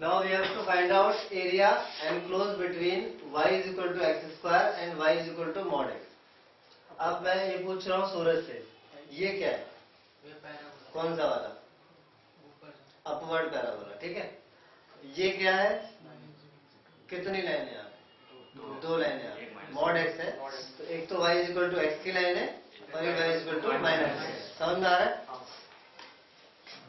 Now we have to find out area enclosed between y is equal to x square and y is equal to mod x. अब मैं ये पूछ रहा हूँ सूरज से, ये क्या है? कौन सा वाला? अपवर्ड पैराबोला, ठीक है। ये क्या है? कितनी लाइन है? दो लाइन है, मॉड एक्स है। तो एक तो y is equal to x की लाइन है और एक y is equal to minus x. समझ में आ रहा है?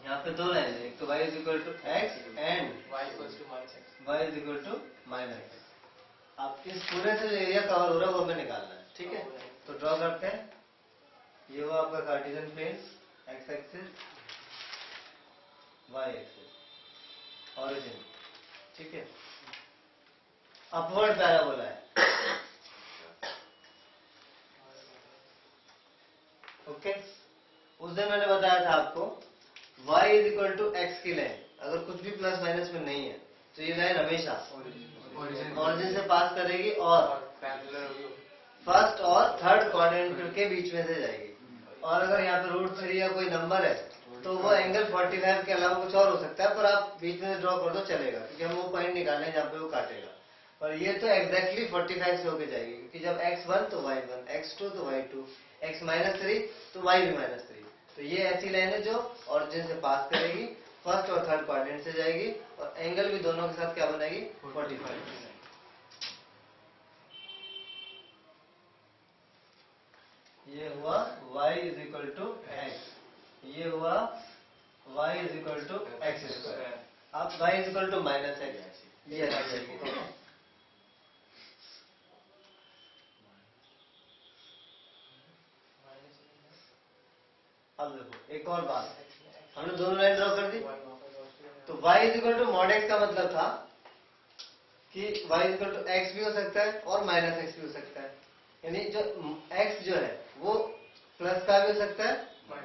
यहाँ पे दो लाइन है, एक तो y is equal to x and y is equal to minus x. अब इस पूरे से जो एरिया कवर हो रहा है वो हमें निकालना है, ठीक है। तो ड्रॉ करते हैं। ये हुआ आपका Cartesian plane, x axis, y axis, origin, ठीक है। अपवर्ड पैराबोला है, ओके। उस दिन मैंने बताया था आपको y is equal to x की लाइन अगर कुछ भी प्लस माइनस में नहीं है तो ये लाइन हमेशा ऑरिजिन से पास करेगी और फर्स्ट और थर्ड क्वाड्रेंट के बीच में से जाएगी। और अगर यहाँ पे √3 या कोई नंबर है तो वो एंगल 45 के अलावा कुछ और हो सकता है, पर आप बीच में ड्रॉ कर दो चलेगा, क्योंकि हम वो पॉइंट निकालें जहाँ पे वो काटेगा। और ये तो एग्जैक्टली 45 से होके जाएगी, क्योंकि जब x1 तो y1, x2 तो y2, x-3 तो y भी -3। तो ये ऐसी लाइन है जो ऑरिजिन से पास करेगी, फर्स्ट और थर्ड क्वाड्रेंट से जाएगी और एंगल भी दोनों के साथ क्या बनाएगी? 45। ये हुआ y is equal to x, ये हुआ y is equal to x square. अब y is equal to minus x, ये आ जाएगी। अब देखो एक और बात, हमने दोनों लाइन ड्रॉ कर दी। तो y is equal to mod x का मतलब था कि y is equal to x भी हो सकता है और माइनस एक्स भी हो सकता है। यानी जो x जो है वो प्लस का भी हो सकता है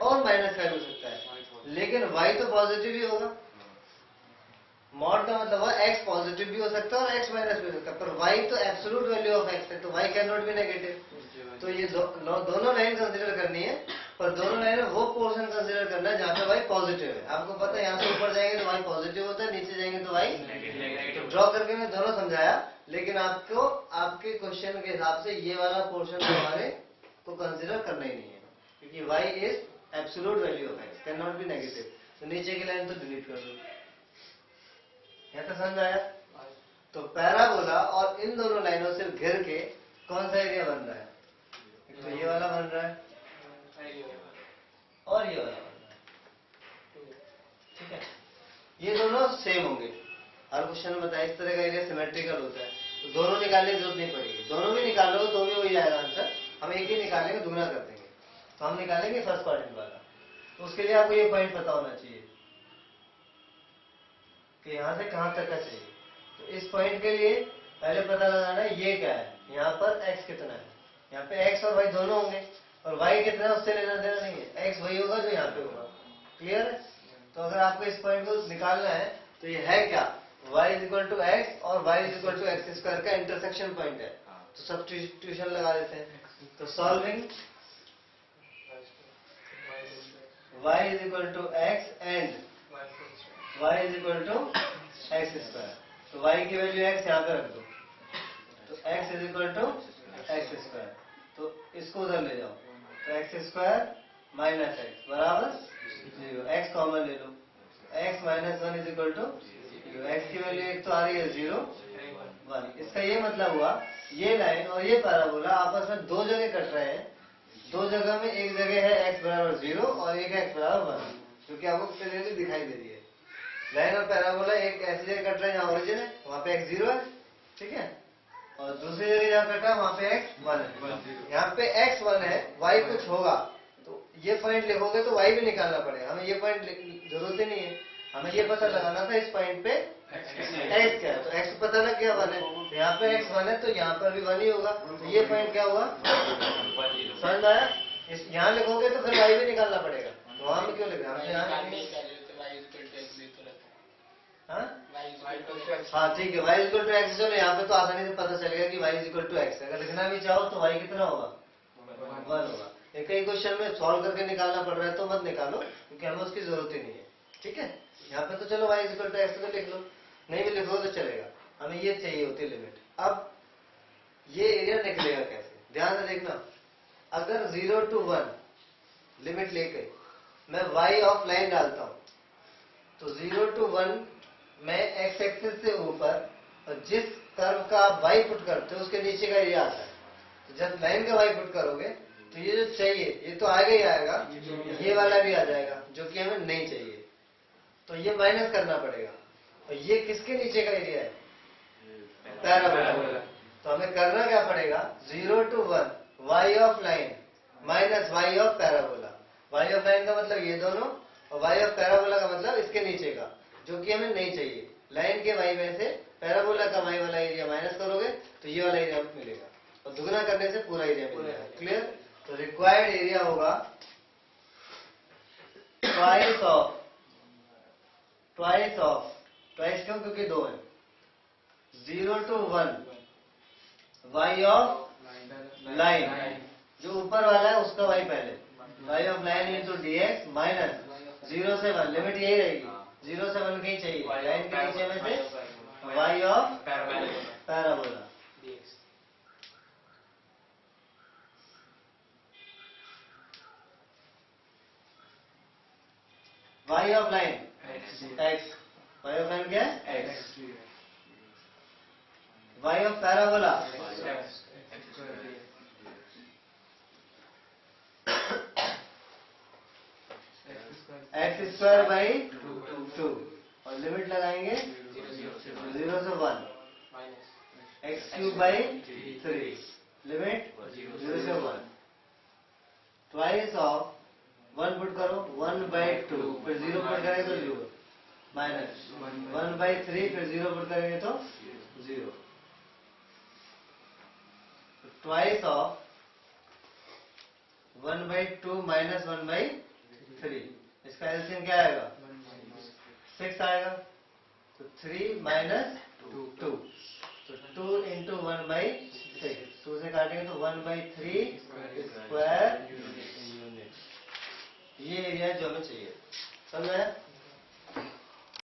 और माइनस का भी हो सकता है, लेकिन y तो पॉजिटिव ही होगा। मॉड का मतलब हुआ x पॉजिटिव भी हो सकता है और x माइनस भी हो सकता है, पर y तो एब्सोल्यूट वैल्यू ऑफ x है, तो y can not be negative. तो ये दोनों लाइन कंसीडर करनी है, पर दोनों लाइन में वो पोर्शन कंसीडर करना है जहाँ पे y पॉजिटिव है। आपको पता है यहाँ से ऊपर जाएंगे तो y पॉजिटिव होता है, नीचे जाएंगे तो y नेगेटिव। ड्रॉ करके मैं दोनों समझाया, लेकिन आपको आपके क्वेश्चन के हिसाब से ये वाला पोर्शन हमारे को कंसीडर करना ही नहीं है, क्योंकि y is absolute value of x, can not be negative. तो नीचे की लाइन तो डिलीट कर दो। यहाँ तक समझ आया? तो पैराबोला और इन दोनों लाइनों से घिर के कौन सा एरिया बन रहा है? तो ये वाला बन रहा है और ये वाला बन रहा है, ठीक है। ये दोनों सेम होंगे। हर क्वेश्चन में बताया इस तरह का एरिया सिमेट्रिकल होता है, तो दोनों निकालने की जरूरत नहीं पड़ेगी। दोनों भी निकाल लो तो भी वही आएगा आंसर। हम एक ही निकालेंगे, दुगना कर देंगे। तो हम निकालेंगे फर्स्ट क्वाड्रेंट वाला। तो उसके लिए आपको ये पॉइंट पता होना चाहिए कि यहाँ से कहाँ तक का चाहिए। तो इस पॉइंट के लिए पहले पता लगाना है ये क्या है, यहाँ पर x कितना है। यहाँ पे x और y दोनों होंगे और y कितना है उससे लेना देना नहीं है, x वही होगा जो यहाँ पे होगा। क्लियर है? तो अगर आपको इस पॉइंट को निकालना है तो ये है क्या? y is equal to x और y is equal to x square का इंटरसेक्शन पॉइंट है। तो सब्स्टिट्यूशन लगा देते हैं। तो solving y is equal to x and y is equal to x square. तो y की वैल्यू x यहाँ पे रख दो, तो x is equal to x square. तो इसको उधर ले जाओ, तो एक्स स्क्वायर माइनस एक्स बराबर 0। x कॉमन ले लो, x minus 1 is equal to 0। x की वैल्यू एक तो आ रही है 0, 1। इसका ये मतलब हुआ ये लाइन और ये पैराबोला आपस में दो जगह कट रहे हैं। दो जगह में एक जगह है x बराबर 0 और एक x बराबर 1, क्योंकि आपको क्लियरली दिखाई दे रही है। लाइन और पैराबोला एक ऐसी जगह कट रहा है जहाँ ओरिजिन है, वहाँ पे x 0 है, ठीक है। और दूसरी जगह जहाँ कटा है वहाँ पे x 1 है। यहाँ पे x 1 है, y कुछ होगा तो ये पॉइंट लिखोगे तो y भी निकालना पड़ेगा। हमें ये पॉइंट जरूरत ही नहीं है, हमें ये पता लगाना था इस पॉइंट पे x क्या है। तो x पता लग गया 1 है, तो यहाँ पे x 1 है तो यहाँ पर भी 1 ही होगा। तो ये पॉइंट क्या हुआ? समझ आया? इस यहाँ लिखोगे तो फिर y भी निकालना पड़ेगा, तो वहाँ में क्यों लिख रहे हैं? हाँ ठीक है, y इक्वल टू एक्स। चलो यहाँ पे तो आसानी से पता चलेगा कि y इक्वल टू एक्स। अगर लिखना भी चाहो तो y कितना होगा? 1 होगा। एक ही क्वेश्चन में सॉल्व करके निकालना पड़ रहा है तो मत निकालो, क्योंकि हमें उसकी जरूरत ही नहीं है, ठीक है। यहाँ पे तो चलो y is equal to x को लिख लो, नहीं भी लिखो तो चलेगा, हमें ये चाहिए होती लिमिट। अब ये एरिया निकलेगा कैसे, ध्यान से देखना। अगर 0 to 1 लिमिट लेके मैं y ऑफ लाइन डालता हूं, तो 0 to 1 मैं x एक्सिस से ऊपर और जिस कर्व का आप y पुट करते हो उसके नीचे का एरिया आता है। तो जब लाइन का y पुट करोगे तो ये जो चाहिए ये तो आगे ही आएगा, ये वाला भी आ जाएगा जो कि हमें नहीं चाहिए, तो ये माइनस करना पड़ेगा। तो ये किसके नीचे का एरिया है, पैराबोला। तो हमें करना क्या पड़ेगा, 0 to 1 y of line minus y of parabola. y of line का मतलब ये दोनों और y ऑफ पैराबोला का मतलब इसके नीचे का, जो कि हमें नहीं चाहिए। लाइन के y में से पैराबोला का y वाला एरिया माइनस करोगे तो ये वाला एरिया मिलेगा, और दुगना करने से पूरा एरिया मिलेगा। क्लियर? तो रिक्वायर्ड एरिया होगा ट्वाइस क्यों, क्योंकि 2 है। 0 to 1 y ऑफ लाइन, जो ऊपर वाला है उसका y पहले, y of line into dx minus 0 से 1, लिमिट यही रहेगी, 0 से 1 कहीं चाहिए, लाइन के नीचे में से y of parabola. y of line x, y of line क्या है x, y of parabola x square by 2, और लिमिट लगाएंगे 0 से 1, एक्स क्यूब बाई 3, लिमिट 0 से 1, ट्वाइस ऑफ 1 पुट करो 1 बाई 2, फिर 0 पुट करेंगे तो 0, माइनस 1 बाई 3, फिर 0 पुट करेंगे तो 0, twice of 1 by 2 minus 1 by 3, इसका एलसीएम क्या आएगा, 6 आएगा। तो 3 माइनस 2, तो 2 इंटू 1 बाई 6, 2 से काटेंगे तो 1 बाई 3 स्क्वायर यूनिट। ये एरिया जो हमें चाहिए, समझ में आया?